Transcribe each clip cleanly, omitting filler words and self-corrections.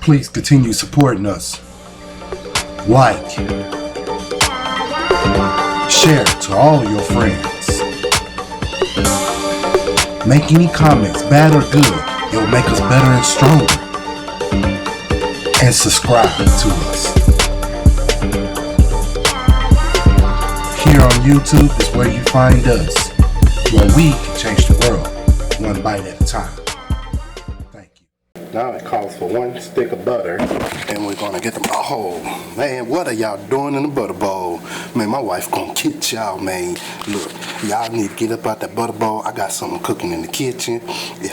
Please continue supporting us. Like, share to all your friends. Make any comments, bad or good. It will make us better and stronger. And subscribe to us. Here on YouTube is where you find us, where we can change the world one bite at a time. Thank you. Now it calls for 1 stick of butter, and we're gonna get them. Oh man, what are y'all doing in the butter bowl? Man, my wife gonna get y'all, man. Look, y'all need to get up out that butter bowl. I got something cooking in the kitchen.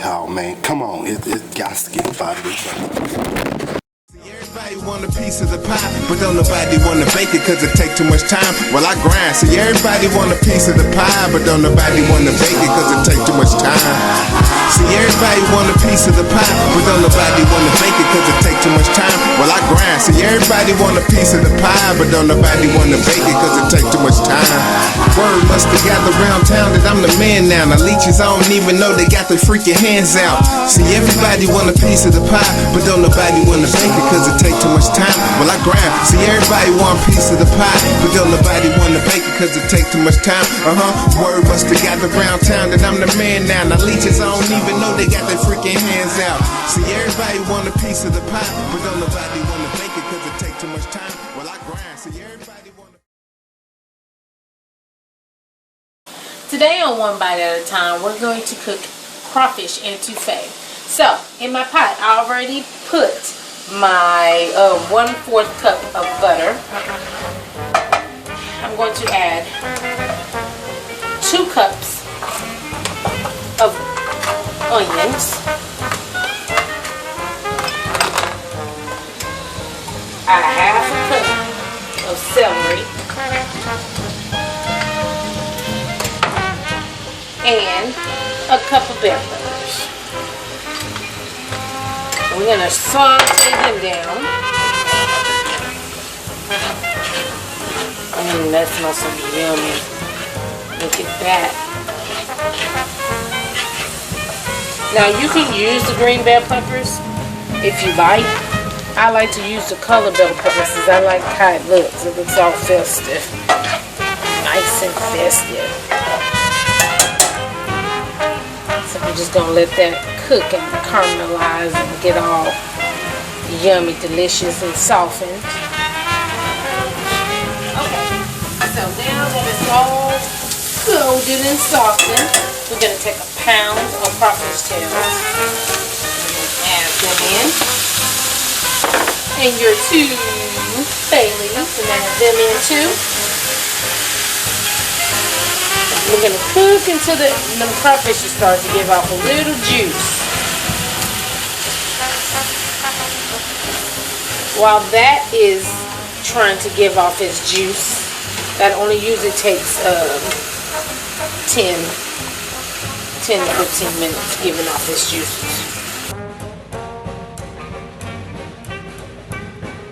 Oh man, come on, it got to get up out of this butter. Everybody want a piece of the pie, but don't nobody want to bake it cause it take too much time. Well, I grind. See, everybody want a piece of the pie, but don't nobody want to bake it cause it take too much time. See, everybody want a piece of the pie, but don't nobody want to bake it cause it take too much time. Well, I grind. See, everybody want a piece of the pie, but don't nobody want to bake it cause it take too much time. Word must have gathered around town that I'm the man now. Now leeches, I don't even know they got their freaking hands out. See, everybody want a piece of the pie, but don't nobody want to bake it cause it take too much time. Well, I grind. See, everybody want a piece of the pie, but don't nobody want to bake it cause it take too much time. Word must have gathered around town that I'm the man now. Now leeches, I don't even know they got their freaking hands out. See, everybody want a piece of the pie, but don't nobody want to bake it cause it take too much time. Well, I grind. See, everybody want to... Today on One Bite at a Time, we're going to cook crawfish and etouffee. So, in my pot, I already put my 1/4 cup of butter. I'm going to add 2 cups of onions, a 1/2 cup of celery, and a cup of bell peppers. We're going to saute them down. That smells so yummy. Look at that. Now you can use the green bell peppers if you like. I like to use the color bell peppers because I like how it looks. It looks all festive. Nice and festive. So we're just going to let that cook and caramelize and get all yummy, delicious, and softened. Okay, so now that it's all golden and softened, we're going to take a pound of crawfish tails and add them in. And your 2 bay leaves, and add them in too. We're going to cook until the crawfish starts to give off a little juice. While that is trying to give off its juice, that only usually takes 10 to 15 minutes giving off its juices.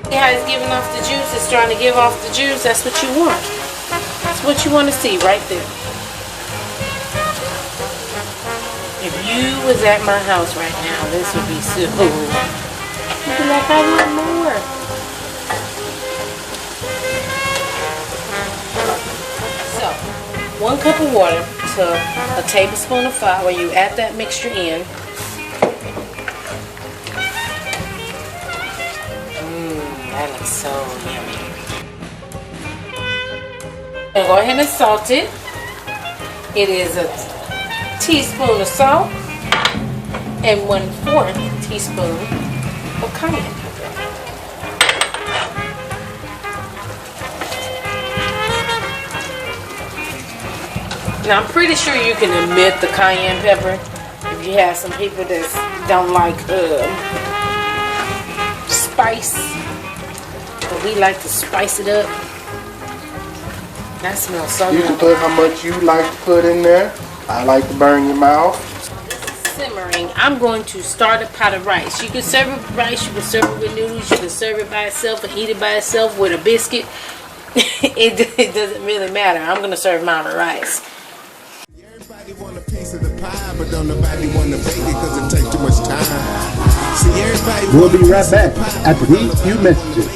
See how it's giving off the juice? It's trying to give off the juice. That's what you want. That's what you want to see right there. If you was at my house right now, this would be so you'd be like, I want more. So, 1 cup of water to a tablespoon of flour. You add that mixture in. That looks so yummy. And go ahead and salt it. It is a teaspoon of salt and 1/4 teaspoon of cayenne pepper. Now I'm pretty sure you can omit the cayenne pepper if you have some people that don't like spice, but we like to spice it up. That smells so good. You can put how much you like to put in there. I like to burn your mouth. Simmering, I'm going to start a pot of rice. You can serve it with rice, you can serve it with noodles, you can serve it by itself and eat it by itself with a biscuit. it doesn't really matter. I'm going to serve mine with rice. Everybody want a piece of the pie, but don't nobody want to bake it because it takes too much time. See, everybody We'll be right back after these few messages.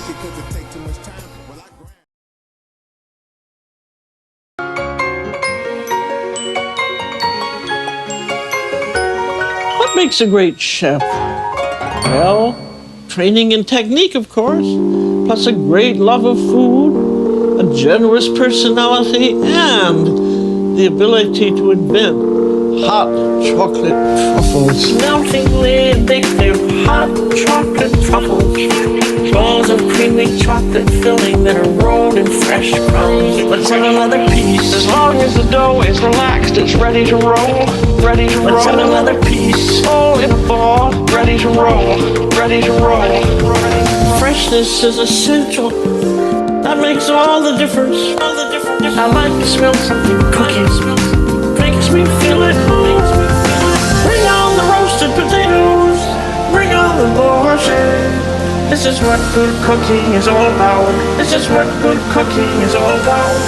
What makes a great chef? Well, training and technique, of course, plus a great love of food, a generous personality, and the ability to invent hot chocolate truffles. Meltingly addictive hot chocolate truffles. Balls of creamy chocolate filling that are rolled in fresh crumbs. Let's have another piece. As long as the dough is relaxed, it's ready to roll. Ready to roll. Let's have another piece. All in a ball. Ready to roll. Ready to roll. Freshness is essential. That makes all the difference. I like to smell something cooking. Makes me feel it. Bring on the roasted potatoes. Bring on the borscht. This is what good cooking is all about. This is what good cooking is all about.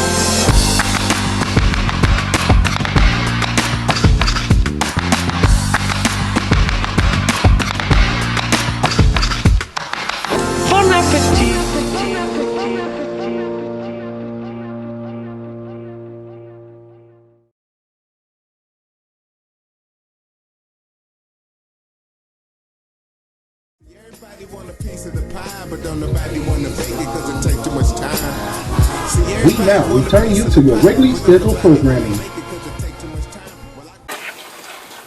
Bon appetit. Everybody want a piece of the pie, but don't nobody want to bake it because it takes too much time. We now return you to your regularly scheduled programming.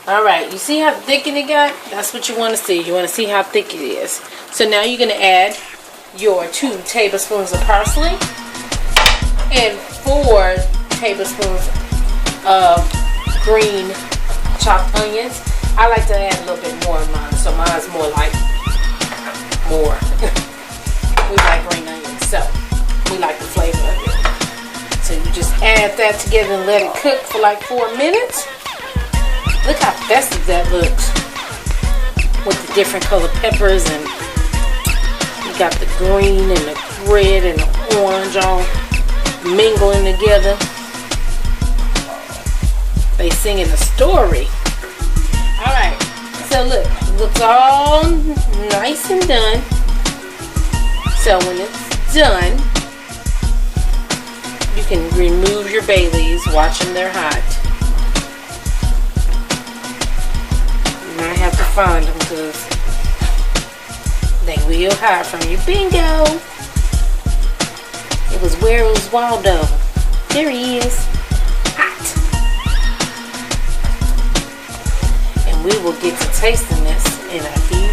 Alright, you see how thick it got? That's what you want to see. You want to see how thick it is. So now you're going to add your 2 tablespoons of parsley and 4 tablespoons of green chopped onions. I like to add a little bit more of mine, so mine's more like more. We like green onions, so we like the flavor of it. So you just add that together and let it cook for like 4 minutes. Look how festive that looks with the different colored peppers, and you got the green and the red and the orange all mingling together. They singing a story. Alright, so look, it looks all nice and done. So when it's done, you can remove your bay leaves. Watch them, they're hot. You might have to find them because they will hide from you. Bingo! It was where it was Waldo. There he is. Hot. And we will get to tasting this in a few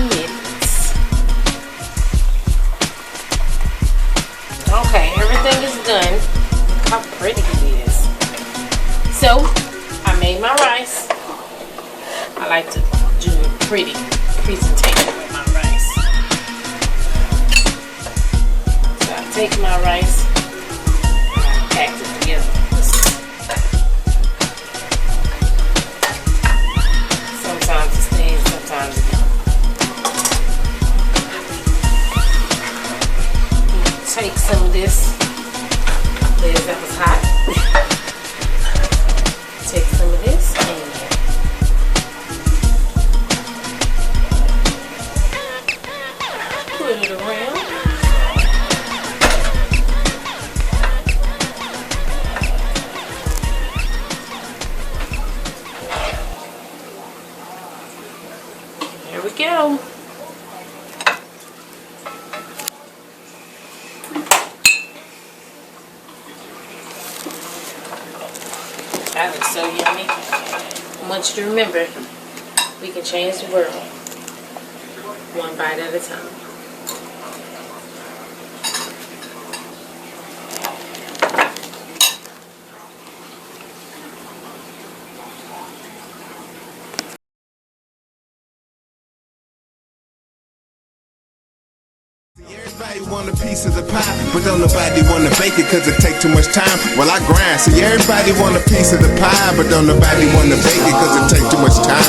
minutes. Okay, everything is done. Look how pretty it is. So, I made my rice. I like to do a pretty presentation with my rice. So I take my rice and I pack it together. Sometimes it stays, sometimes it don't. Take some of this. There's that was hot. Take some of this and put it around. There we go. That looks so yummy. I want you to remember, we can change the world one bite at a time. Everybody want a piece of the pie, but don't nobody want to bake it cause it take too much time. Well, I grind. See, everybody want a piece of the pie, but don't nobody want to bake it cause it take too much time.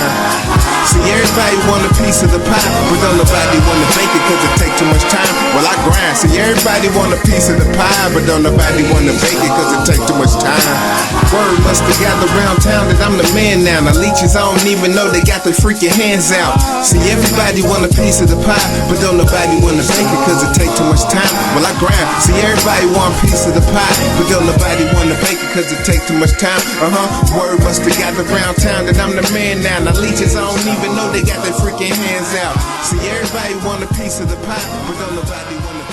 See, everybody want a piece of the pie, but don't nobody want to bake it cause it take too much time. Well, I grind. grind. See, everybody want a piece of the pie, but don't nobody wanna bake it cause it take too much time. Word must have gathered around town that I'm the man now. Now leeches, I don't even know they got their freaking hands out. See, everybody want a piece of the pie, but don't nobody wanna bake it cause it take too much time. Well, I grind. See, everybody want a piece of the pie, but don't nobody wanna bake it cause it take too much time. Word must have gathered around town that I'm the man now. Now leeches, I don't even know they got their freaking hands out. See, everybody want a piece of the pie, but don't nobody wanna